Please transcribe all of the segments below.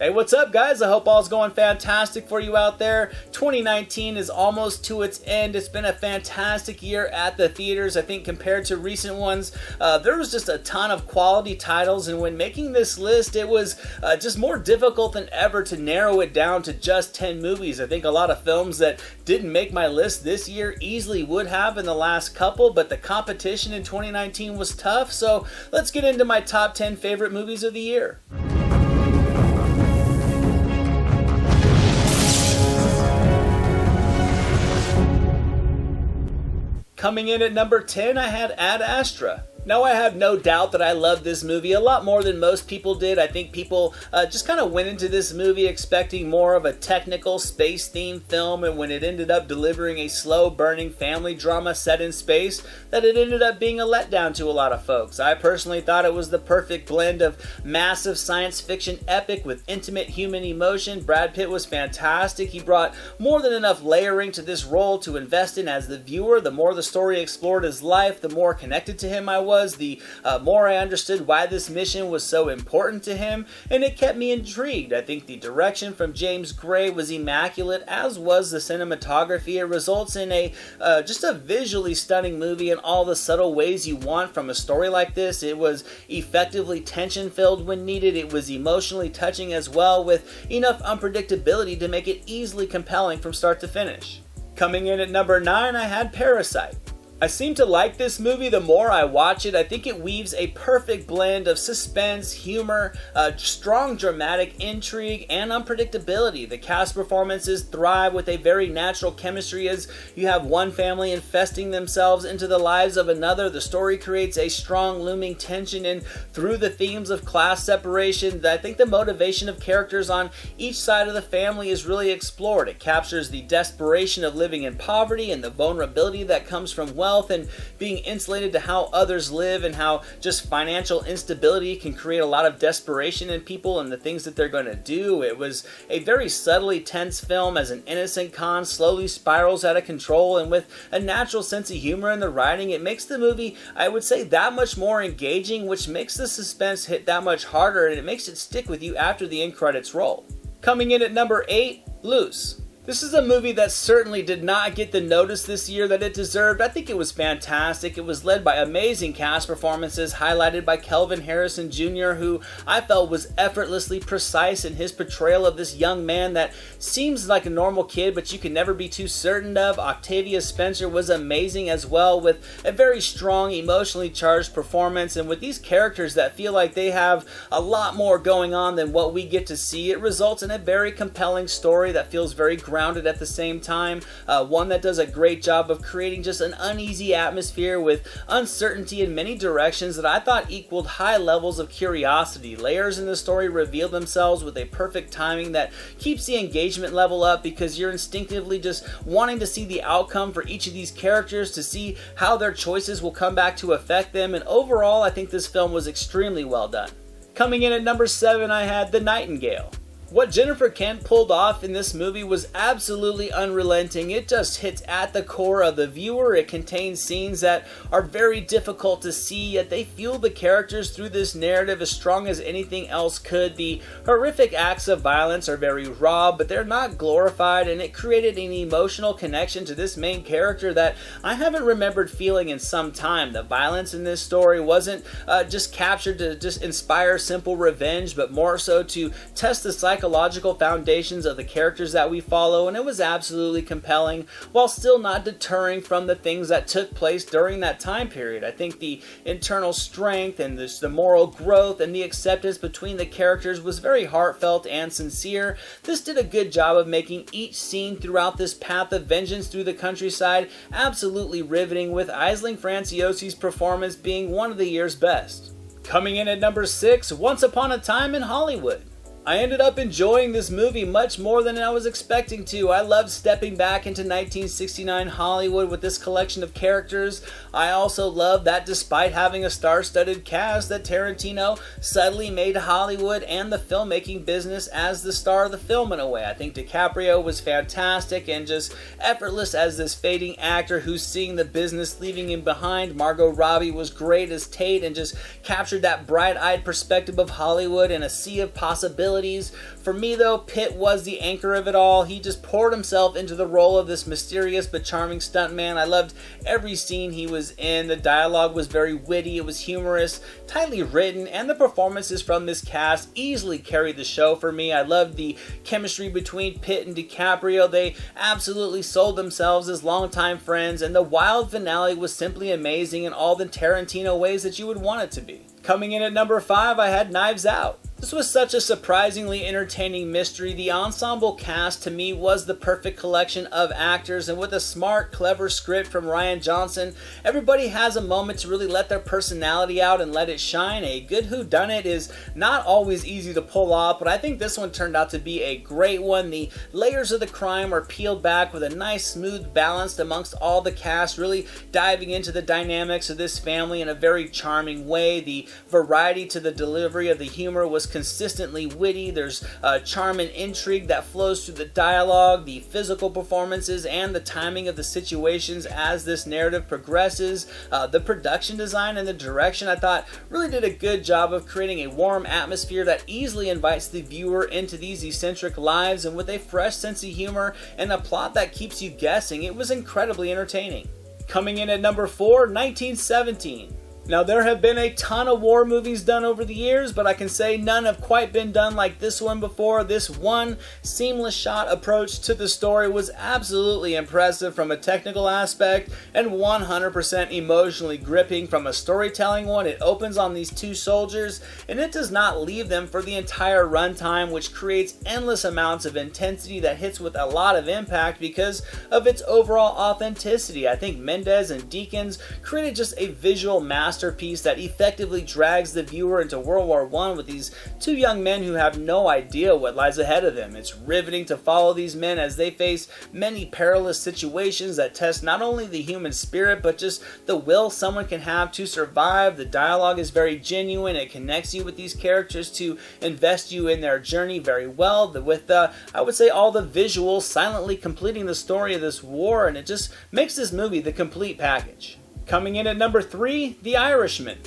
Hey, what's up, guys? I hope all's going fantastic for you out there. 2019 is almost to its end. It's been a fantastic year at the theaters. I think compared to recent ones, there was just a ton of quality titles, and when making this list, it was just more difficult than ever to narrow it down to just 10 movies. I think a lot of films that didn't make my list this year easily would have in the last couple, but the competition in 2019 was tough, so let's get into my top 10 favorite movies of the year. Coming in at number 10, I had Ad Astra. Now, I have no doubt that I love this movie a lot more than most people did. I think people just kind of went into this movie expecting more of a technical space-themed film, and when it ended up delivering a slow-burning family drama set in space, that it ended up being a letdown to a lot of folks. I personally thought it was the perfect blend of massive science fiction epic with intimate human emotion. Brad Pitt was fantastic. He brought more than enough layering to this role to invest in as the viewer. The more the story explored his life, the more connected to him I was, the more I understood why this mission was so important to him, and it kept me intrigued. I think the direction from James Gray was immaculate, as was the cinematography. It results in just a visually stunning movie in all the subtle ways you want from a story like this. It was effectively tension-filled when needed. It was emotionally touching as well, with enough unpredictability to make it easily compelling from start to finish. Coming in at number 9, I had Parasite. I seem to like this movie the more I watch it. I think it weaves a perfect blend of suspense, humor, strong dramatic intrigue, and unpredictability. The cast performances thrive with a very natural chemistry as you have one family infesting themselves into the lives of another. The story creates a strong looming tension, and through the themes of class separation, I think the motivation of characters on each side of the family is really explored. It captures the desperation of living in poverty and the vulnerability that comes from wealth and being insulated to how others live, and how just financial instability can create a lot of desperation in people and the things that they're going to do. It was a very subtly tense film as an innocent con slowly spirals out of control, and with a natural sense of humor in the writing, it makes the movie, I would say, that much more engaging, which makes the suspense hit that much harder, and it makes it stick with you after the end credits roll. Coming in at number 8, Loose. This is a movie that certainly did not get the notice this year that it deserved. I think it was fantastic. It was led by amazing cast performances, highlighted by Kelvin Harrison Jr., who I felt was effortlessly precise in his portrayal of this young man that seems like a normal kid, but you can never be too certain of. Octavia Spencer was amazing as well, with a very strong, emotionally charged performance, and with these characters that feel like they have a lot more going on than what we get to see, it results in a very compelling story that feels very grounded at the same time, one that does a great job of creating just an uneasy atmosphere with uncertainty in many directions that I thought equaled high levels of curiosity. Layers in the story reveal themselves with a perfect timing that keeps the engagement level up, because you're instinctively just wanting to see the outcome for each of these characters, to see how their choices will come back to affect them, and overall I think this film was extremely well done. Coming in at number 7, I had The Nightingale. What Jennifer Kent pulled off in this movie was absolutely unrelenting. It just hits at the core of the viewer. It contains scenes that are very difficult to see, yet they fuel the characters through this narrative as strong as anything else could. The horrific acts of violence are very raw, but they're not glorified, and it created an emotional connection to this main character that I haven't remembered feeling in some time. The violence in this story wasn't just captured to just inspire simple revenge, but more so to test the psychological foundations of the characters that we follow, and it was absolutely compelling while still not deterring from the things that took place during that time period. I think the internal strength and the moral growth and the acceptance between the characters was very heartfelt and sincere. This did a good job of making each scene throughout this path of vengeance through the countryside absolutely riveting, with Aisling Franciosi's performance being one of the year's best. Coming in at number 6, Once Upon a Time in Hollywood. I ended up enjoying this movie much more than I was expecting to. I loved stepping back into 1969 Hollywood with this collection of characters. I also loved that despite having a star-studded cast, that Tarantino subtly made Hollywood and the filmmaking business as the star of the film in a way. I think DiCaprio was fantastic and just effortless as this fading actor who's seeing the business leaving him behind. Margot Robbie was great as Tate and just captured that bright-eyed perspective of Hollywood and a sea of possibilities abilities. For me though, Pitt was the anchor of it all. He just poured himself into the role of this mysterious but charming stuntman. I loved every scene he was in. The dialogue was very witty, it was humorous, tightly written, and the performances from this cast easily carried the show for me. I loved the chemistry between Pitt and DiCaprio. They absolutely sold themselves as longtime friends, and the wild finale was simply amazing in all the Tarantino ways that you would want it to be. Coming in at number 5, I had Knives Out. This was such a surprisingly entertaining mystery. The ensemble cast to me was the perfect collection of actors, and with a smart, clever script from Rian Johnson, everybody has a moment to really let their personality out and let it shine. A good whodunit is not always easy to pull off, but I think this one turned out to be a great one. The layers of the crime are peeled back with a nice, smooth balance amongst all the cast, really diving into the dynamics of this family in a very charming way. The variety to the delivery of the humor was consistently witty. There's charm and intrigue that flows through the dialogue, the physical performances, and the timing of the situations as this narrative progresses. The production design and the direction, I thought, really did a good job of creating a warm atmosphere that easily invites the viewer into these eccentric lives, and with a fresh sense of humor and a plot that keeps you guessing, it was incredibly entertaining. Coming in at number 4, 1917. Now, there have been a ton of war movies done over the years, but I can say none have quite been done like this one before. This one seamless shot approach to the story was absolutely impressive from a technical aspect and 100% emotionally gripping from a storytelling one. It opens on these two soldiers, and it does not leave them for the entire runtime, which creates endless amounts of intensity that hits with a lot of impact because of its overall authenticity. I think Mendes and Deakins created just a visual masterpiece that effectively drags the viewer into World War I with these two young men who have no idea what lies ahead of them. It's riveting to follow these men as they face many perilous situations that test not only the human spirit but just the will someone can have to survive. The dialogue is very genuine. It connects you with these characters to invest you in their journey very well, with I would say all the visuals silently completing the story of this war, and it just makes this movie the complete package. Coming in at number 3, The Irishman.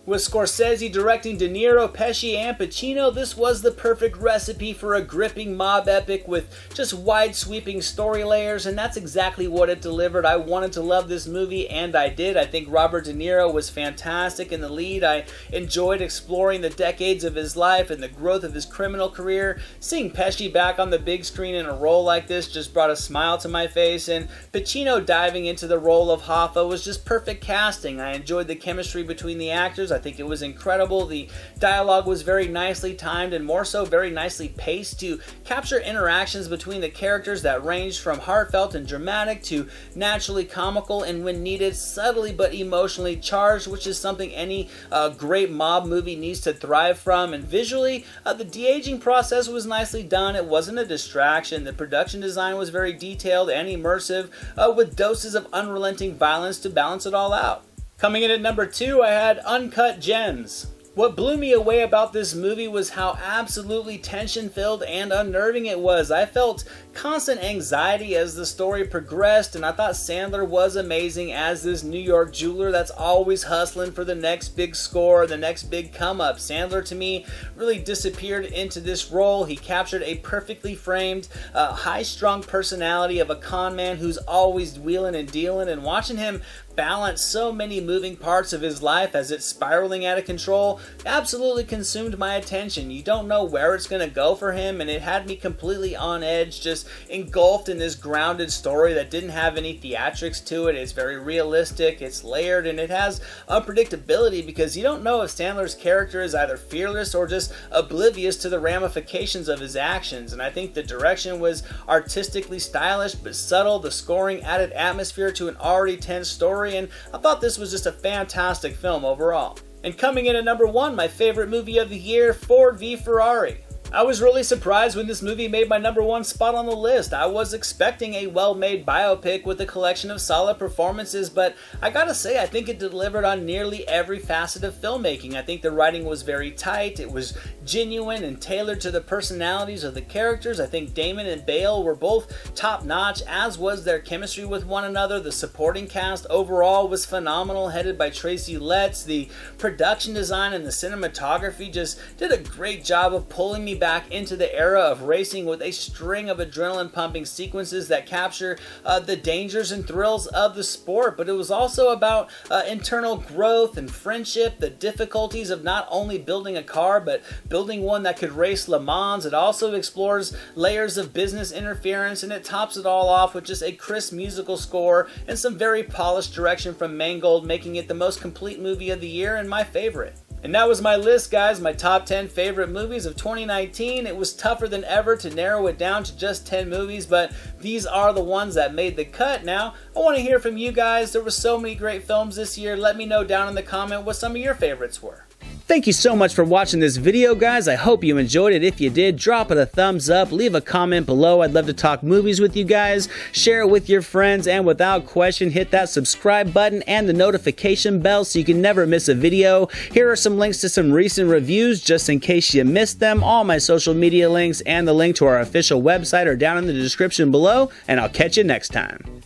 With Scorsese directing De Niro, Pesci, and Pacino, this was the perfect recipe for a gripping mob epic with just wide-sweeping story layers, and that's exactly what it delivered. I wanted to love this movie, and I did. I think Robert De Niro was fantastic in the lead. I enjoyed exploring the decades of his life and the growth of his criminal career. Seeing Pesci back on the big screen in a role like this just brought a smile to my face, and Pacino diving into the role of Hoffa was just perfect casting. I enjoyed the chemistry between the actors. I think it was incredible. The dialogue was very nicely timed and more so very nicely paced to capture interactions between the characters that ranged from heartfelt and dramatic to naturally comical, and when needed, subtly but emotionally charged, which is something any great mob movie needs to thrive from. And visually, the de-aging process was nicely done. It wasn't a distraction. The production design was very detailed and immersive, with doses of unrelenting violence to balance it all out. Coming in at number 2, I had Uncut Gems. What blew me away about this movie was how absolutely tension-filled and unnerving it was. I felt constant anxiety as the story progressed, and I thought Sandler was amazing as this New York jeweler that's always hustling for the next big score, the next big come-up. Sandler, to me, really disappeared into this role. He captured a perfectly framed, high-strung personality of a con man who's always wheeling and dealing, and watching him balance so many moving parts of his life as it's spiraling out of control absolutely consumed my attention. You don't know where it's going to go for him, and it had me completely on edge, just engulfed in this grounded story that didn't have any theatrics to it. It's very realistic, it's layered, and it has unpredictability because you don't know if Sandler's character is either fearless or just oblivious to the ramifications of his actions. And I think the direction was artistically stylish but subtle. The scoring added atmosphere to an already tense story, and I thought this was just a fantastic film overall. And coming in at number 1, my favorite movie of the year, Ford v Ferrari. I was really surprised when this movie made my number 1 spot on the list. I was expecting a well-made biopic with a collection of solid performances, but I gotta say, I think it delivered on nearly every facet of filmmaking. I think the writing was very tight, it was genuine and tailored to the personalities of the characters. I think Damon and Bale were both top-notch, as was their chemistry with one another. The supporting cast overall was phenomenal, headed by Tracy Letts. The production design and the cinematography just did a great job of pulling me back into the era of racing with a string of adrenaline-pumping sequences that capture the dangers and thrills of the sport, but it was also about internal growth and friendship, the difficulties of not only building a car, but building one that could race Le Mans. It also explores layers of business interference, and it tops it all off with just a crisp musical score and some very polished direction from Mangold, making it the most complete movie of the year and my favorite. And that was my list, guys, my top 10 favorite movies of 2019. It was tougher than ever to narrow it down to just 10 movies, but these are the ones that made the cut. Now, I want to hear from you guys. There were so many great films this year. Let me know down in the comment what some of your favorites were. Thank you so much for watching this video, guys. I hope you enjoyed it. If you did, drop it a thumbs up, leave a comment below. I'd love to talk movies with you guys. Share it with your friends, and without question, hit that subscribe button and the notification bell so you can never miss a video. Here are some links to some recent reviews just in case you missed them. All my social media links and the link to our official website are down in the description below, and I'll catch you next time.